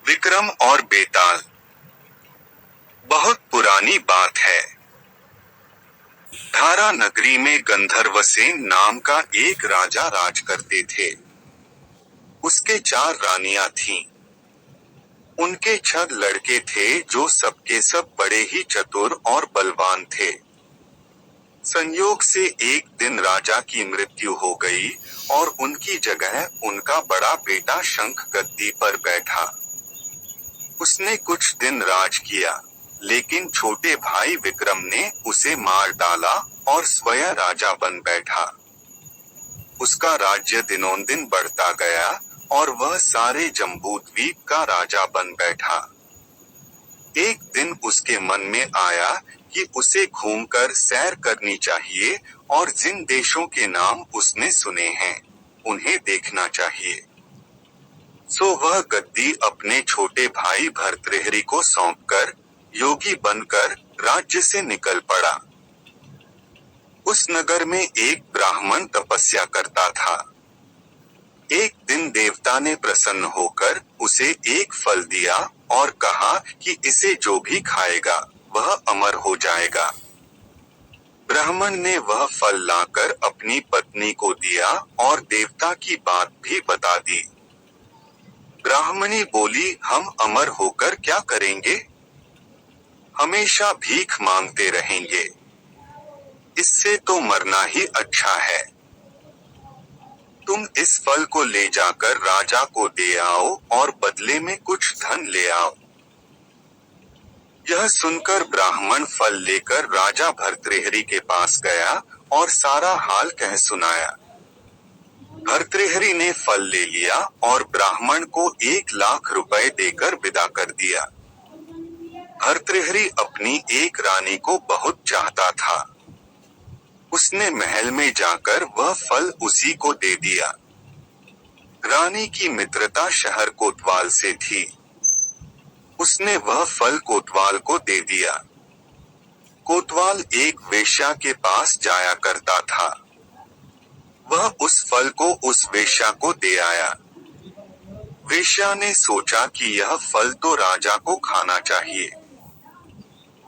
विक्रम और बेताल। बहुत पुरानी बात है। धारा नगरी में गंधर्वसेन नाम का एक राजा राज करते थे। उसके 4 रानियां थीं। उनके 6 लड़के थे जो सबके सब बड़े ही चतुर और बलवान थे। संयोग से एक दिन राजा की मृत्यु हो गई और उनकी जगह उनका बड़ा बेटा शंख गद्दी पर बैठा। उसने कुछ दिन राज किया, लेकिन छोटे भाई विक्रम ने उसे मार डाला और स्वयं राजा बन बैठा। उसका राज्य दिनोंदिन बढ़ता गया और वह सारे जम्बूद्वीप का राजा बन बैठा। एक दिन उसके मन में आया कि उसे घूमकर सैर करनी चाहिए और जिन देशों के नाम उसने सुने हैं, उन्हें देखना चाहिए। सो वह गद्दी अपने छोटे भाई भर्तृहरि को सौंपकर योगी बनकर राज्य से निकल पड़ा। उस नगर में एक ब्राह्मण तपस्या करता था। एक दिन देवता ने प्रसन्न होकर उसे एक फल दिया और कहा कि इसे जो भी खाएगा वह अमर हो जाएगा। ब्राह्मण ने वह फल लाकर अपनी पत्नी को दिया और देवता की बात भी बता दी। ब्राह्मणी बोली, हम अमर होकर क्या करेंगे? हमेशा भीख मांगते रहेंगे। इससे तो मरना ही अच्छा है। तुम इस फल को ले जाकर राजा को दे आओ और बदले में कुछ धन ले आओ। यह सुनकर ब्राह्मण फल लेकर राजा भर्तृहरि के पास गया और सारा हाल कह सुनाया। भर्तृहरि ने फल ले लिया और ब्राह्मण को 1 लाख रुपए देकर विदा कर दिया। भर्तृहरि अपनी एक रानी को बहुत चाहता था। उसने महल में जाकर वह फल उसी को दे दिया। रानी की मित्रता शहर कोतवाल से थी। उसने वह फल कोतवाल को दे दिया। कोतवाल एक वेश्या के पास जाया करता था। वह उस फल को उस वेश्या को दे आया। वेश्या ने सोचा कि यह फल तो राजा को खाना चाहिए।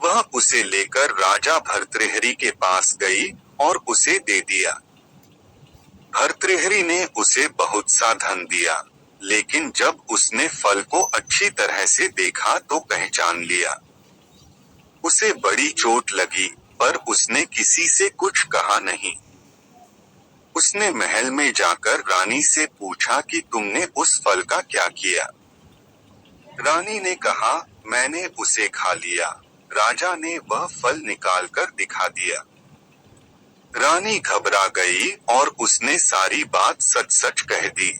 वह उसे लेकर राजा भर्तृहरि के पास गई और उसे दे दिया। भर्तृहरि ने उसे बहुत सा धन दिया, लेकिन जब उसने फल को अच्छी तरह से देखा तो पहचान लिया। उसे बड़ी चोट लगी, पर उसने किसी से कुछ कहा नहीं। उसने महल में जाकर रानी से पूछा कि तुमने उस फल का क्या किया? रानी ने कहा, मैंने उसे खा लिया। राजा ने वह फल निकालकर दिखा दिया। रानी घबरा गई और उसने सारी बात सच सच कह दी।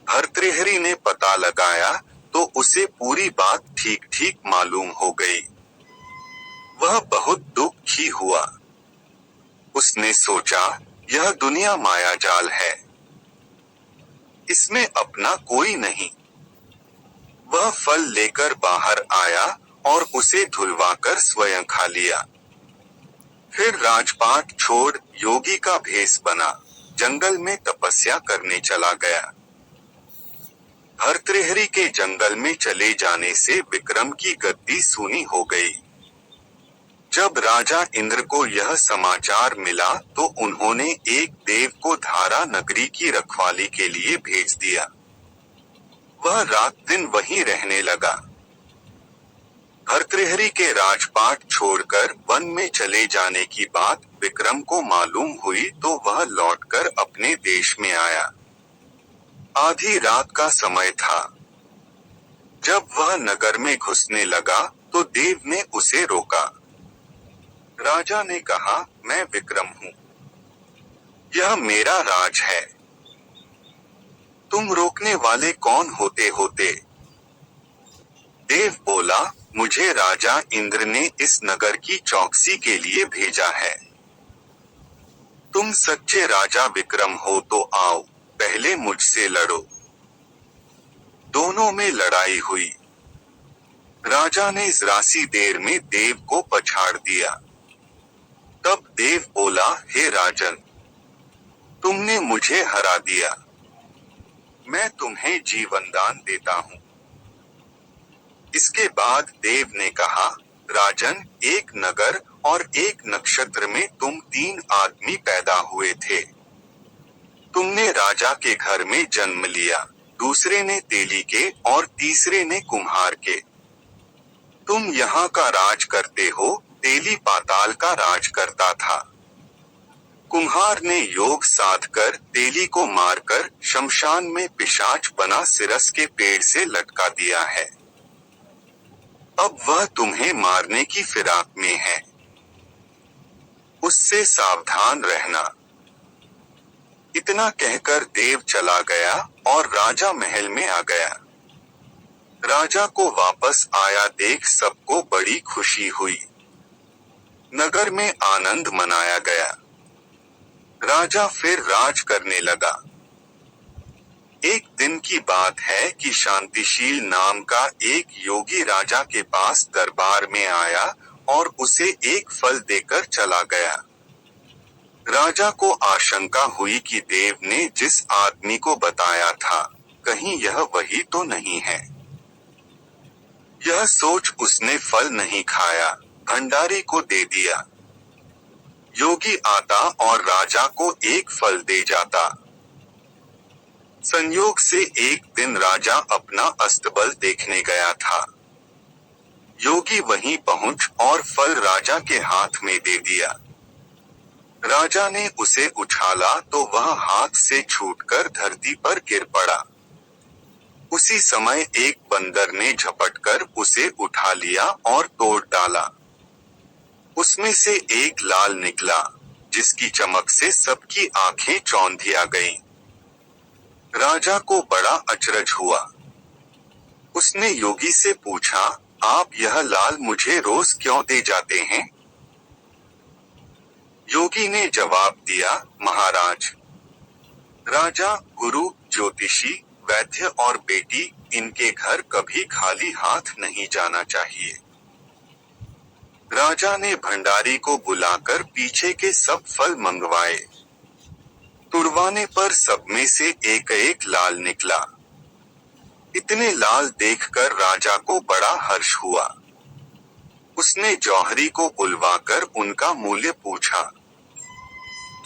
भर्तृहरि ने पता लगाया तो उसे पूरी बात ठीक ठीक मालूम हो गई। वह बहुत दुखी हुआ। उसने सोचा, यह दुनिया मायाजाल है। इसमें अपना कोई नहीं। वह फल लेकर बाहर आया और उसे धुलवाकर स्वयं खा लिया। फिर राजपाट छोड़ योगी का भेष बना जंगल में तपस्या करने चला गया। भर्तृहरि के जंगल में चले जाने से विक्रम की गद्दी सूनी हो गई। जब राजा इंद्र को यह समाचार मिला तो उन्होंने एक देव को धारा नगरी की रखवाली के लिए भेज दिया। वह रात दिन वहीं रहने लगा। भर्तृहरि के राजपाट छोड़कर वन में चले जाने की बात विक्रम को मालूम हुई तो वह लौटकर अपने देश में आया। आधी रात का समय था। जब वह नगर में घुसने लगा तो देव ने उसे रोका। राजा ने कहा, मैं विक्रम हूँ। यह मेरा राज है। तुम रोकने वाले कौन होते? देव बोला, मुझे राजा इंद्र ने इस नगर की चौकसी के लिए भेजा है। तुम सच्चे राजा विक्रम हो तो आओ, पहले मुझसे लड़ो। दोनों में लड़ाई हुई। राजा ने जरासी देर में देव को पछाड़ दिया। तब देव बोला, हे राजन, तुमने मुझे हरा दिया। मैं तुम्हें जीवन दान देता हूँ। इसके बाद देव ने कहा, राजन, एक नगर और एक नक्षत्र में तुम 3 आदमी पैदा हुए थे। तुमने राजा के घर में जन्म लिया, दूसरे ने तेली के और तीसरे ने कुम्हार के। तुम यहाँ का राज करते हो, तेली पाताल का राज करता था। कुम्हार ने योग साधकर तेली को मारकर शमशान में पिशाच बना सिरस के पेड़ से लटका दिया है। अब वह तुम्हें मारने की फिराक में है। उससे सावधान रहना। इतना कहकर देव चला गया और राजा महल में आ गया। राजा को वापस आया देख सबको बड़ी खुशी हुई। नगर में आनंद मनाया गया। राजा फिर राज करने लगा। एक दिन की बात है कि शांतिशील नाम का एक योगी राजा के पास दरबार में आया और उसे एक फल देकर चला गया। राजा को आशंका हुई कि देव ने जिस आदमी को बताया था, कहीं यह वही तो नहीं है। यह सोच उसने फल नहीं खाया, भंडारी को दे दिया। योगी आता और राजा को एक फल दे जाता। संयोग से एक दिन राजा अपना अस्तबल देखने गया था। योगी वहीं पहुंच और फल राजा के हाथ में दे दिया। राजा ने उसे उछाला तो वह हाथ से छूटकर धरती पर गिर पड़ा। उसी समय एक बंदर ने झपटकर उसे उठा लिया और तोड़ डाला। उसमें से एक लाल निकला, जिसकी चमक से सबकी आंखें चौंधिया गईं। राजा को बड़ा अचरज हुआ। उसने योगी से पूछा, आप यह लाल मुझे रोज क्यों दे जाते हैं? योगी ने जवाब दिया, महाराज, राजा, गुरु, ज्योतिषी, वैद्य और बेटी, इनके घर कभी खाली हाथ नहीं जाना चाहिए। राजा ने भंडारी को बुलाकर पीछे के सब फल मंगवाए। तुड़वाने पर सब में से एक एक लाल निकला। इतने लाल देखकर राजा को बड़ा हर्ष हुआ। उसने जौहरी को बुलवाकर उनका मूल्य पूछा।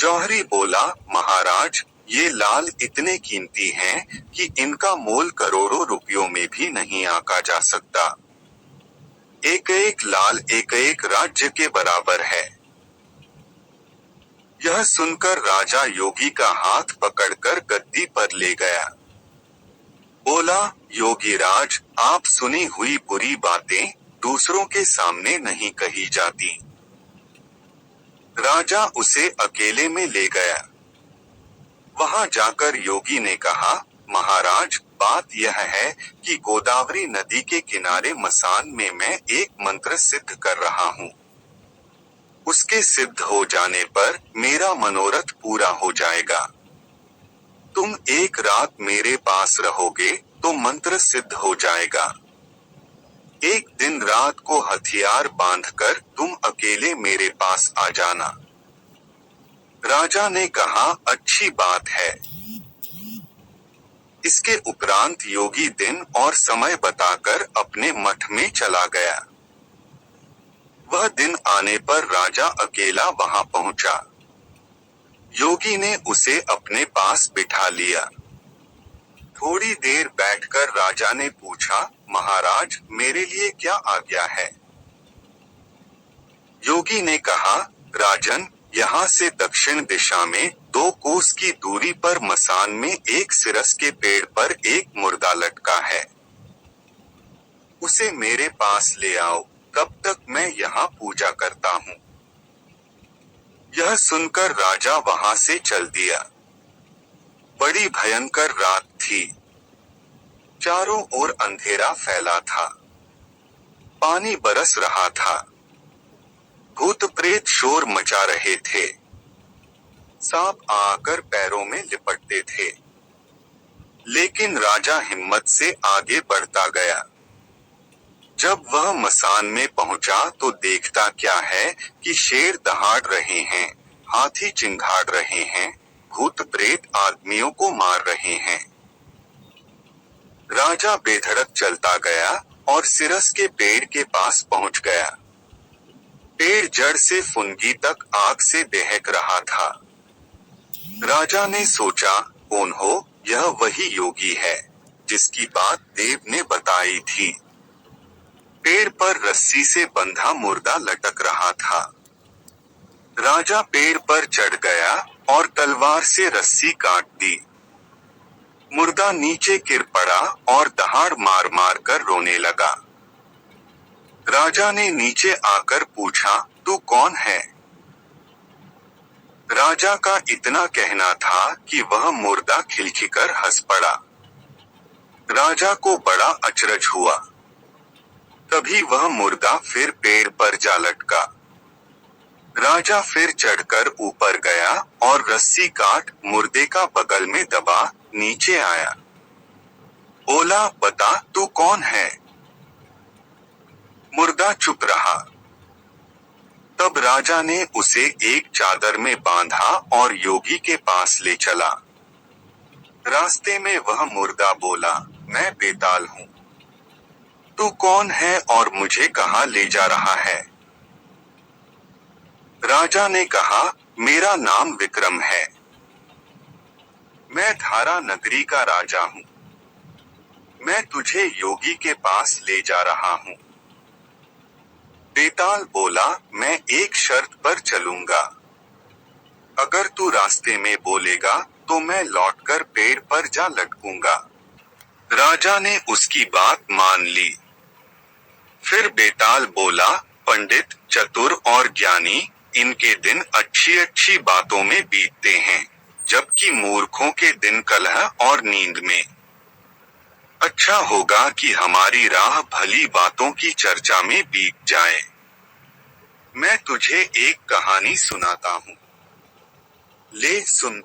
जौहरी बोला, महाराज, ये लाल इतने कीमती हैं कि इनका मोल करोड़ों रुपयों में भी नहीं आंका जा सकता। एक एक लाल एक एक राज्य के बराबर है। यह सुनकर राजा योगी का हाथ पकड़कर गद्दी पर ले गया। बोला, योगीराज, आप सुनी हुई बुरी बातें दूसरों के सामने नहीं कही जाती। राजा उसे अकेले में ले गया। वहां जाकर योगी ने कहा, महाराज, बात यह है कि गोदावरी नदी के किनारे मसान में मैं एक मंत्र सिद्ध कर रहा हूँ। उसके सिद्ध हो जाने पर मेरा मनोरथ पूरा हो जाएगा। तुम एक रात मेरे पास रहोगे तो मंत्र सिद्ध हो जाएगा। एक दिन रात को हथियार बांधकर तुम अकेले मेरे पास आ जाना। राजा ने कहा, अच्छी बात है। इसके उपरांत योगी दिन और समय बताकर अपने मठ में चला गया। वह दिन आने पर राजा अकेला वहां पहुंचा। योगी ने उसे अपने पास बिठा लिया। थोड़ी देर बैठकर राजा ने पूछा, महाराज, मेरे लिए क्या आज्ञा है? योगी ने कहा, राजन, यहाँ से दक्षिण दिशा में 2 कोस की दूरी पर मसान में एक सिरस के पेड़ पर एक मुर्दा लटका है। उसे मेरे पास ले आओ, तब तक मैं यहाँ पूजा करता हूँ। यह सुनकर राजा वहां से चल दिया। बड़ी भयंकर रात थी। चारों ओर अंधेरा फैला था। पानी बरस रहा था। भूत प्रेत शोर मचा रहे थे। सांप आकर पैरों में लिपटते थे। लेकिन राजा हिम्मत से आगे बढ़ता गया। जब वह मसान में पहुंचा तो देखता क्या है कि शेर दहाड़ रहे हैं, हाथी चिंघाड़ रहे हैं, भूत प्रेत आदमियों को मार रहे हैं। राजा बेधड़क चलता गया और सिरस के पेड़ के पास पहुंच गया। पेड़ जड़ से फुनगी तक आग से दहक रहा था। राजा ने सोचा, कौन हो, यह वही योगी है जिसकी बात देव ने बताई थी। पेड़ पर रस्सी से बंधा मुर्दा लटक रहा था। राजा पेड़ पर चढ़ गया और तलवार से रस्सी काट दी। मुर्दा नीचे गिर पड़ा और दहाड़ मार मार कर रोने लगा। राजा ने नीचे आकर पूछा, तू कौन है? राजा का इतना कहना था कि वह मुर्दा खिलखिलकर हंस पड़ा। राजा को बड़ा अचरज हुआ। तभी वह मुर्दा फिर पेड़ पर जा लटका। राजा फिर चढ़कर ऊपर गया और रस्सी काट मुर्दे का बगल में दबा नीचे आया। बोला, बता तू कौन है? मुर्दा चुप रहा। तब राजा ने उसे एक चादर में बांधा और योगी के पास ले चला। रास्ते में वह मुर्दा बोला, मैं बेताल हूँ। तू कौन है और मुझे कहाँ ले जा रहा है? राजा ने कहा, मेरा नाम विक्रम है। मैं धारा नगरी का राजा हूँ। मैं तुझे योगी के पास ले जा रहा हूँ। बेताल बोला, मैं एक शर्त पर चलूंगा। अगर तू रास्ते में बोलेगा तो मैं लौटकर पेड़ पर जा लटकूंगा। राजा ने उसकी बात मान ली। फिर बेताल बोला, पंडित, चतुर और ज्ञानी, इनके दिन अच्छी अच्छी बातों में बीतते हैं, जबकि मूर्खों के दिन कलह और नींद में। अच्छा होगा कि हमारी राह भली बातों की चर्चा में बीत जाए। मैं तुझे एक कहानी सुनाता हूँ। ले सुन।